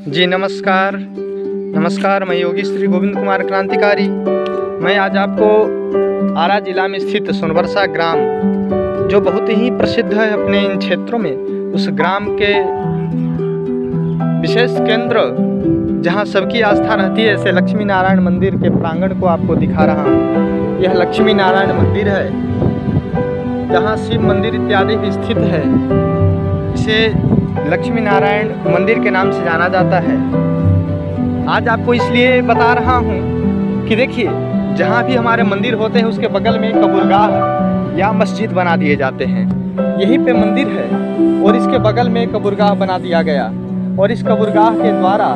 जी नमस्कार। मैं योगी श्री गोविंद कुमार क्रांतिकारी। मैं आज आपको आरा जिला में स्थित सोनबरसा ग्राम, जो बहुत ही प्रसिद्ध है अपने इन क्षेत्रों में, उस ग्राम के विशेष केंद्र जहां सबकी आस्था रहती है, ऐसे लक्ष्मी नारायण मंदिर के प्रांगण को आपको दिखा रहा हूं। यह लक्ष्मी नारायण मंदिर है जहां शिव मंदिर इत्यादि भी स्थित है। इसे लक्ष्मी नारायण मंदिर के नाम से जाना जाता है। आज आपको इसलिए बता रहा हूँ कि देखिए, जहाँ भी हमारे मंदिर होते हैं उसके बगल में कब्रगाह या मस्जिद बना दिए जाते हैं। यहीं पे मंदिर है और इसके बगल में कब्रगाह बना दिया गया, और इस कब्रगाह के द्वारा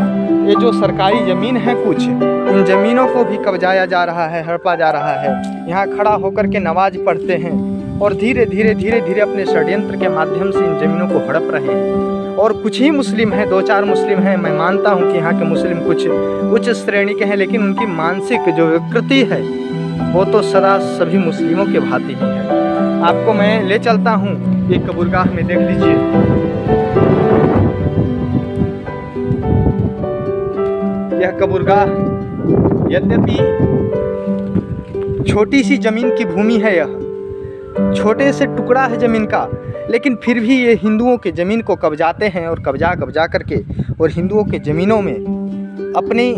ये जो सरकारी ज़मीन है, कुछ इन ज़मीनों को भी कब्जाया जा रहा है, हड़पा जा रहा है। यहाँ खड़ा होकर के नमाज पढ़ते हैं और धीरे धीरे अपने षड्यंत्र के माध्यम से इन ज़मीनों को हड़प रहे हैं। और कुछ ही मुस्लिम हैं, 2-4 मुस्लिम हैं। मैं मानता हूं कि यहाँ के मुस्लिम कुछ उच्च श्रेणी के हैं, लेकिन उनकी मानसिक जो विकृति है वो तो सदा सभी मुस्लिमों के भांति ही है। आपको मैं ले चलता हूं एक कब्रगाह में, देख लीजिए। यह कब्रगाह यद्यपि छोटी सी जमीन की भूमि है, यह छोटे से टुकड़ा है ज़मीन का, लेकिन फिर भी ये हिंदुओं के ज़मीन को कब्जाते हैं और कब्जा करके और हिंदुओं के ज़मीनों में अपनी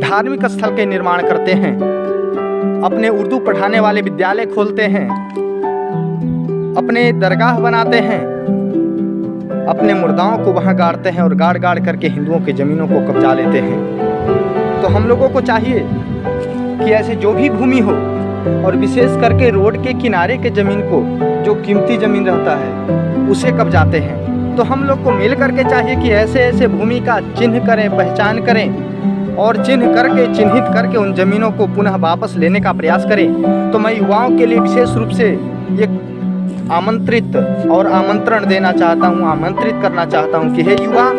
धार्मिक स्थल के निर्माण करते हैं, अपने उर्दू पढ़ाने वाले विद्यालय खोलते हैं, अपने दरगाह बनाते हैं, अपने मुर्दाओं को वहाँ गाड़ते हैं और गाड़ करके हिंदुओं के ज़मीनों को कब्जा लेते हैं। तो हम लोगों को चाहिए कि ऐसे जो भी भूमि हो, और विशेष करके रोड के किनारे के ज़मीन को, जो कीमती ज़मीन रहता है, उसे कब्जाते हैं। तो हम लोग को मिल करके चाहिए कि ऐसे भूमि का चिन्ह करें, पहचान करें, और चिन्हित करके उन ज़मीनों को पुनः वापस लेने का प्रयास करें। तो मैं युवाओं के लिए विशेष रूप से एक आमंत्रण देना चाहता हूँ, आमंत्रित करना चाहता हूँ कि हे युवा,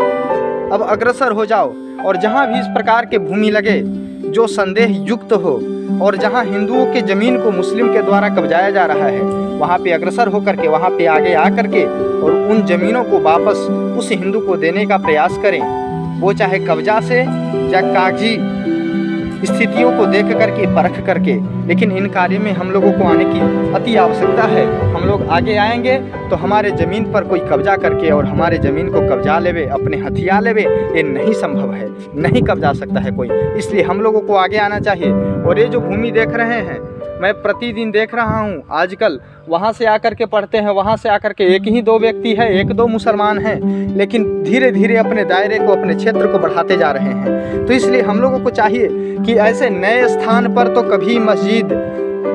अब अग्रसर हो जाओ, और जहाँ भी इस प्रकार के भूमि लगे जो संदेह युक्त हो, और जहां हिंदुओं के ज़मीन को मुस्लिम के द्वारा कब्जाया जा रहा है, वहां पे अग्रसर होकर के, वहां पे आगे आकर के और उन ज़मीनों को वापस उस हिंदू को देने का प्रयास करें। वो चाहे कब्जा से या कागजी स्थितियों को देख करके, परख करके, लेकिन इन कार्य में हम लोगों को आने की अति आवश्यकता है। हम लोग आगे आएंगे तो हमारे ज़मीन पर कोई कब्जा करके और हमारे ज़मीन को कब्जा लेवे, अपने हथिया लेवे, ये नहीं संभव है, नहीं कब्जा सकता है कोई। इसलिए हम लोगों को आगे आना चाहिए। और ये जो भूमि देख रहे हैं, मैं प्रतिदिन देख रहा हूँ आजकल, वहाँ से आकर के पढ़ते हैं, वहाँ से आकर के एक ही 2 व्यक्ति है, 1-2 मुसलमान हैं, लेकिन धीरे अपने दायरे को, अपने क्षेत्र को बढ़ाते जा रहे हैं। तो इसलिए हम लोगों को चाहिए कि ऐसे नए स्थान पर तो कभी मस्जिद,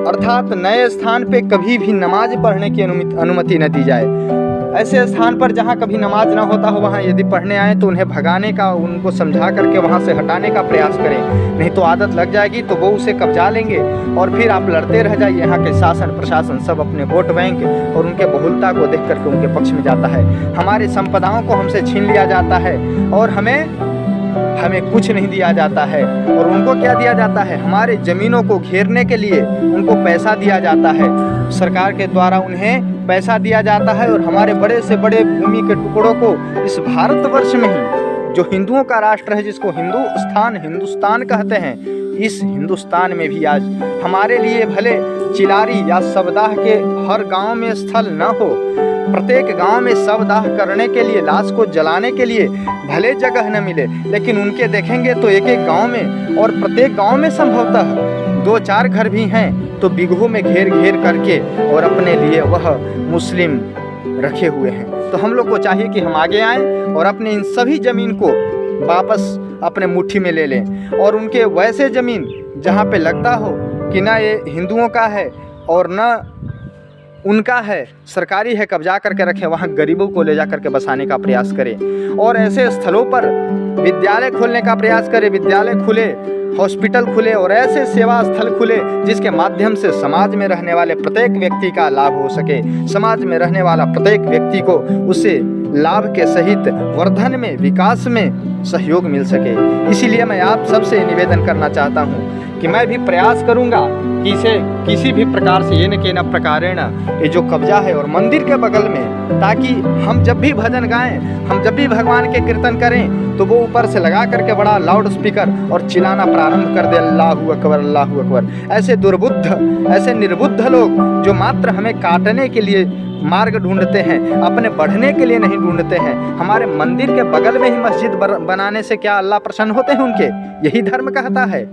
अर्थात नए स्थान पे कभी भी नमाज पढ़ने की अनुमति न दी जाए। ऐसे स्थान पर जहाँ कभी नमाज ना होता हो, वहाँ यदि पढ़ने आए तो उन्हें भगाने का, उनको समझा करके वहाँ से हटाने का प्रयास करें। नहीं तो आदत लग जाएगी तो वो उसे कब्जा लेंगे और फिर आप लड़ते रह जाइए। यहाँ के शासन प्रशासन सब अपने वोट बैंक और उनके बहुलता को देख करके उनके पक्ष में जाता है। हमारी संपदाओं को हमसे छीन लिया जाता है और हमें कुछ नहीं दिया जाता है। और उनको क्या दिया जाता है? हमारे ज़मीनों को घेरने के लिए उनको पैसा दिया जाता है, सरकार के द्वारा उन्हें पैसा दिया जाता है। और हमारे बड़े से बड़े भूमि के टुकड़ों को इस भारतवर्ष में ही, जो हिंदुओं का राष्ट्र है, जिसको हिंदुस्तान कहते हैं, इस हिंदुस्तान में भी आज हमारे लिए भले चिलारी या शवदाह के हर गांव में स्थल न हो, प्रत्येक गांव में शवदाह करने के लिए, लाश को जलाने के लिए भले जगह न मिले, लेकिन उनके देखेंगे तो एक गांव में, और प्रत्येक गांव में संभवतः 2-4 घर भी हैं, तो बिगहों में घेर करके और अपने लिए वह मुस्लिम रखे हुए हैं। तो हम लोग को चाहिए कि हम आगे आएँ और अपने इन सभी ज़मीन को वापस अपने मुट्ठी में ले लें, और उनके वैसे ज़मीन जहाँ पे लगता हो कि ना ये हिंदुओं का है और ना उनका है, सरकारी है, कब्जा करके रखें, वहाँ गरीबों को ले जा करके बसाने का प्रयास करें। और ऐसे स्थलों पर विद्यालय खोलने का प्रयास करें, विद्यालय खुले, हॉस्पिटल खुले और ऐसे सेवा स्थल खुले जिसके माध्यम से समाज में रहने वाले प्रत्येक व्यक्ति का लाभ हो सके, समाज में रहने वाला प्रत्येक व्यक्ति को उससे लाभ के सहित वर्धन में, विकास में सहयोग मिल सके। इसीलिए मैं आप सबसे निवेदन करना चाहता हूँ कि मैं भी प्रयास करूँगा किसी भी प्रकार से ये न के न प्रकारेण ये जो कब्जा है और मंदिर के बगल में, ताकि हम जब भी भजन गाएं, हम जब भी भगवान के कीर्तन करें तो वो ऊपर से लगा करके बड़ा लाउड स्पीकर और चिल्लाना प्रारंभ कर दे, अल्लाहू अकबर अल्लाहू अकबर। ऐसे दुर्बुद्ध, ऐसे निर्बुद्ध लोग जो मात्र हमें काटने के लिए मार्ग ढूंढते हैं, अपने बढ़ने के लिए नहीं ढूंढते हैं। हमारे मंदिर के बगल में ही मस्जिद बनाने से क्या अल्लाह प्रसन्न होते हैं उनके? यही धर्म कहता है।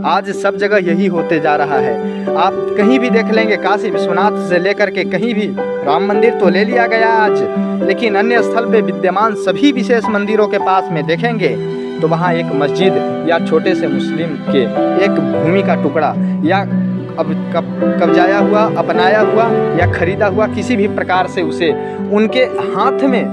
आज सब जगह यही होते जा रहा है। आप कहीं भी देख लेंगे, काशी विश्वनाथ से लेकर के कहीं भी, राम मंदिर तो ले लिया गया आज, लेकिन अन्य स्थल पे विद्यमान सभी विशेष मंदिरों के पास में देखेंगे तो वहाँ एक मस्जिद या छोटे से मुस्लिम के एक भूमि का टुकड़ा या अब कब्जाया हुआ, अपनाया हुआ या खरीदा हुआ किसी भी प्रकार से उसे उनके हाथ में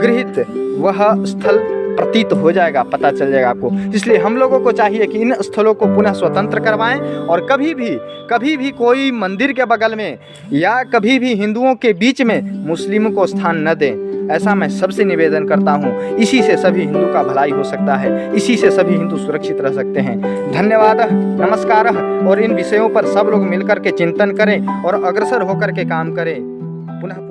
गृहीत वह स्थल प्रतीत हो जाएगा, पता चल जाएगा आपको। इसलिए हम लोगों को चाहिए कि इन स्थलों को पुनः स्वतंत्र करवाएं और कभी भी कोई मंदिर के बगल में या कभी भी हिंदुओं के बीच में मुस्लिमों को स्थान न दें। ऐसा मैं सबसे निवेदन करता हूँ। इसी से सभी हिंदू का भलाई हो सकता है, इसी से सभी हिंदू सुरक्षित रह सकते हैं। धन्यवाद, नमस्कार। और इन विषयों पर सब लोग मिलकर के चिंतन करें और अग्रसर होकर के काम करें। पुनः